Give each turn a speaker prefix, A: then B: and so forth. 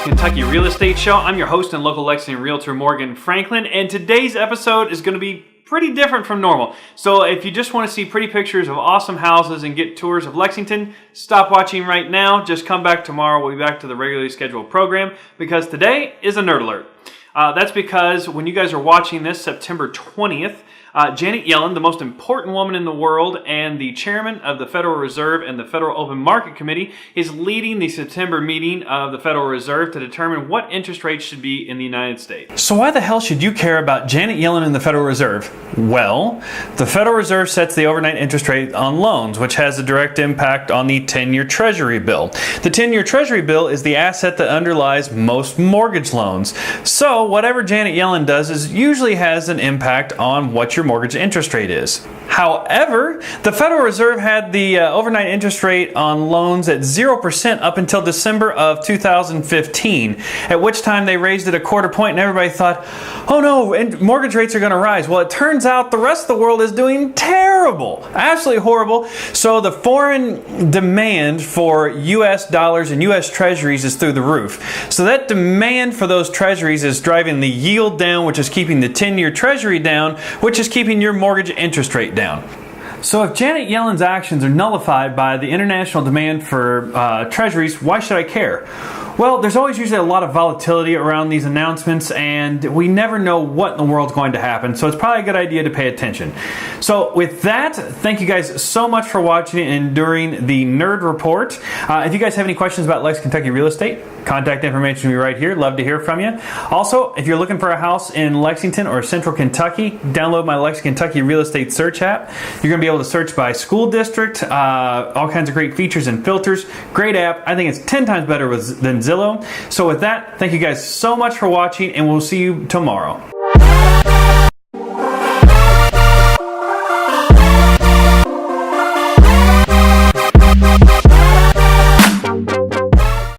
A: Kentucky Real Estate Show. I'm your host and local Lexington realtor Morgan Franklin, and today's episode is going to be pretty different from normal. So if you just want to see pretty pictures of awesome houses and get tours of Lexington, stop watching right now. Just come back tomorrow. We'll be back to the regularly scheduled program because today is a nerd alert. That's because when you guys are watching this, September 20th, Janet Yellen, the most important woman in the world and the chairman of the Federal Reserve and the Federal Open Market Committee, is leading the September meeting of the Federal Reserve to determine what interest rates should be in the United States. So why the hell should you care about Janet Yellen and the Federal Reserve? Well, the Federal Reserve sets the overnight interest rate on loans, which has a direct impact on the 10-year Treasury bill. The 10-year Treasury bill is the asset that underlies most mortgage loans. So whatever Janet Yellen does usually has an impact on what your mortgage interest rate is. However, the Federal Reserve had the overnight interest rate on loans at 0% up until December of 2015, at which time they raised it a quarter point and everybody thought, oh no, and mortgage rates are going to rise. Well, it turns out the rest of the world is doing terrible, absolutely horrible. So the foreign demand for US dollars and US treasuries is through the roof. So that demand for those treasuries is driving the yield down, which is keeping the 10-year treasury down, which is keeping your mortgage interest rate down. So if Janet Yellen's actions are nullified by the international demand for treasuries, why should I care? Well, there's always usually a lot of volatility around these announcements, and we never know what in the world's going to happen, so it's probably a good idea to pay attention. So with that, thank you guys so much for watching and enduring the Nerd Report. If you guys have any questions about Lexington, Kentucky real estate, contact information will be right here. Love to hear from you. Also, if you're looking for a house in Lexington or Central Kentucky, download my Lexington, Kentucky real estate search app. You're going to be able to search by school district, all kinds of great features and filters. Great app. I think it's 10 times better than Zillow. So with that, thank you guys so much for watching, and we'll see you tomorrow.